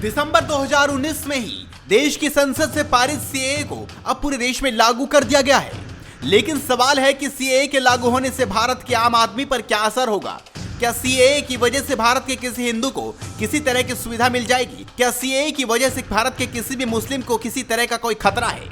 दिसंबर 2019 में ही देश की संसद से पारित सीएए को अब पूरे देश में लागू कर दिया गया है। लेकिन सवाल है कि सीएए के लागू होने से भारत के आम आदमी पर क्या असर होगा। क्या सीएए की वजह से भारत के किसी हिंदू को किसी तरह की सुविधा मिल जाएगी? क्या सीएए की वजह से भारत के किसी भी मुस्लिम को किसी तरह का कोई खतरा है?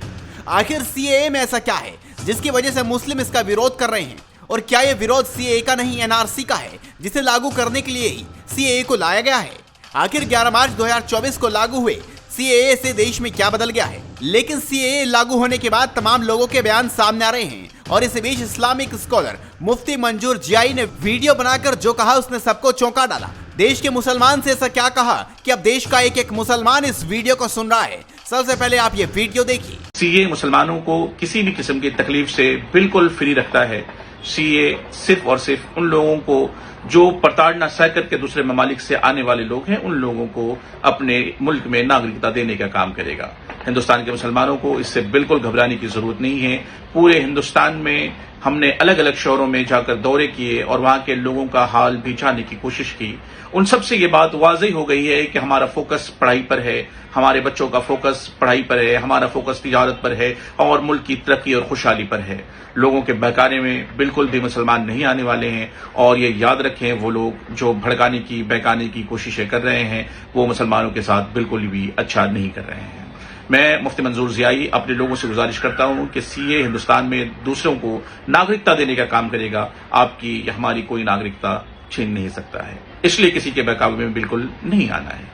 आखिर सीएए में ऐसा क्या है जिसकी वजह से मुस्लिम इसका विरोध कर रहे हैं? और क्या यह विरोध सीएए का नहीं एनआरसी का है, जिसे लागू करने के लिए ही सीएए को लाया गया है? आखिर 11 मार्च 2024 को लागू हुए सीएए से देश में क्या बदल गया है? लेकिन सीएए लागू होने के बाद तमाम लोगों के बयान सामने आ रहे हैं और इस बीच इस्लामिक स्कॉलर मुफ्ती मंजूर जियाई ने वीडियो बनाकर जो कहा उसने सबको चौंका डाला। देश के मुसलमान से ऐसा क्या कहा कि अब देश का एक एक मुसलमान इस वीडियो को सुन रहा है। सबसे पहले आप ये वीडियो देखिए। सीए मुसलमानों को किसी भी किस्म की तकलीफ से बिल्कुल फ्री रखता है। सीए सिर्फ और सिर्फ उन लोगों को जो प्रताड़ना सह करके दूसरे ममालिक से आने वाले लोग हैं, उन लोगों को अपने मुल्क में नागरिकता देने का काम करेगा। हिंदुस्तान के मुसलमानों को इससे बिल्कुल घबराने की जरूरत नहीं है। पूरे हिंदुस्तान में हमने अलग अलग शहरों में जाकर दौरे किए और वहां के लोगों का हाल भी जानने की कोशिश की। उन सबसे ये बात वाज़ेह हो गई है कि हमारा फोकस पढ़ाई पर है, हमारे बच्चों का फोकस पढ़ाई पर है, हमारा फोकस तिजारत पर है और मुल्क की तरक्की और खुशहाली पर है। लोगों के बहकाने में बिल्कुल भी मुसलमान नहीं आने वाले हैं। और ये याद रखें, वो लोग जो भड़काने की बहकाने की कोशिशें कर रहे हैं वो मुसलमानों के साथ बिल्कुल भी अच्छा नहीं कर रहे हैं। मैं मुफ्ती मंजूर जियाई अपने लोगों से गुजारिश करता हूं कि सीए हिंदुस्तान में दूसरों को नागरिकता देने का काम करेगा। आपकी या हमारी कोई नागरिकता छीन नहीं सकता है, इसलिए किसी के बहकावे में बिल्कुल नहीं आना है।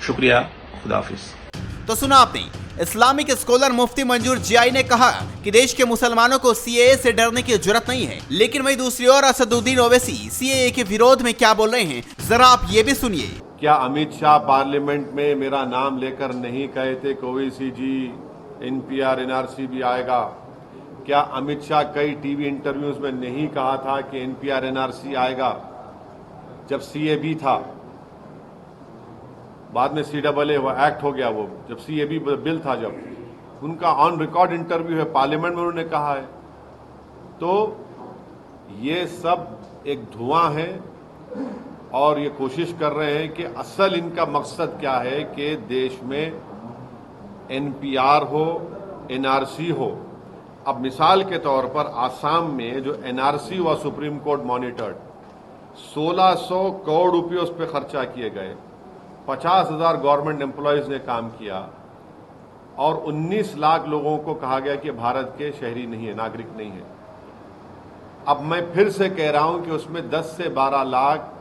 शुक्रिया, खुदा हाफिज। तो सुना आपने, इस्लामिक स्कॉलर मुफ्ती मंजूर जियाई ने कहा कि देश के मुसलमानों को सीएए से डरने की जरूरत नहीं है। लेकिन वहीं दूसरी ओर असदुद्दीन ओवैसी सीएए के विरोध में क्या बोल रहे हैं, जरा आप ये भी सुनिए। क्या अमित शाह पार्लियामेंट में मेरा नाम लेकर नहीं कहे थे कि ओवैसी जी एनपीआर एनआरसी भी आएगा? क्या अमित शाह कई टीवी इंटरव्यूज में नहीं कहा था कि एनपीआर एनआरसी आएगा? जब सीएबी था, बाद में सीएए वो एक्ट हो गया, वो जब सीएबी बिल था, जब उनका ऑन रिकॉर्ड इंटरव्यू है, पार्लियामेंट में उन्होंने कहा है। तो ये सब एक धुआं है और ये कोशिश कर रहे हैं कि असल इनका मकसद क्या है कि देश में एनपीआर हो, एनआरसी हो। अब मिसाल के तौर पर आसाम में जो एनआरसी हुआ सुप्रीम कोर्ट मॉनिटर्ड, 1600 करोड़ रुपये उस पर खर्चा किए गए, 50,000 गवर्नमेंट एम्प्लॉयज ने काम किया और 19 लाख लोगों को कहा गया कि भारत के शहरी नहीं है, नागरिक नहीं है। अब मैं फिर से कह रहा हूं कि उसमें 10 से 12 लाख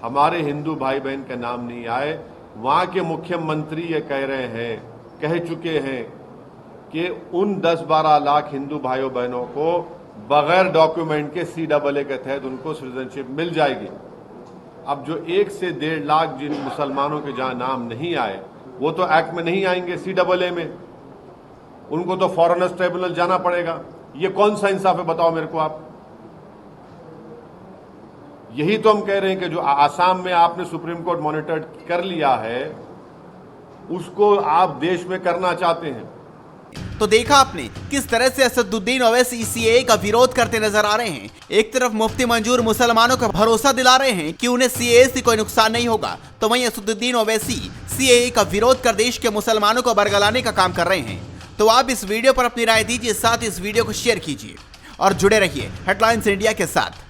हमारे हिंदू भाई बहन का नाम नहीं आए। वहां के मुख्यमंत्री ये कह चुके हैं कि उन 10-12 लाख हिंदू भाइयों बहनों को बगैर डॉक्यूमेंट के सीएए के तहत उनको सिटीजनशिप मिल जाएगी। अब जो 1 से 1.5 लाख जिन मुसलमानों के जहां नाम नहीं आए, वो तो एक्ट में नहीं आएंगे, सीएए में, उनको तो फॉरेनर्स ट्रिब्यूनल जाना पड़ेगा। ये कौन सा इंसाफ है, बताओ मेरे को आप। यही तो हम कह रहे हैं कि जो आसाम में आपने सुप्रीम कोर्ट मॉनिटर कर लिया है, उसको आप देश में करना चाहते हैं। तो देखा आपने किस तरह से असदुद्दीन ओवैसी सीएए का विरोध करते नजर आ रहे हैं। एक तरफ मुफ्ती मंजूर मुसलमानों को भरोसा दिला रहे हैं कि उन्हें सीएए से कोई नुकसान नहीं होगा, तो वहीं असदुद्दीन ओवैसी सीएए का विरोध कर देश के मुसलमानों को बरगलाने का काम कर रहे हैं। तो आप इस वीडियो पर अपनी राय दीजिए, साथ इस वीडियो को शेयर कीजिए और जुड़े रहिए हेडलाइंस इंडिया के साथ।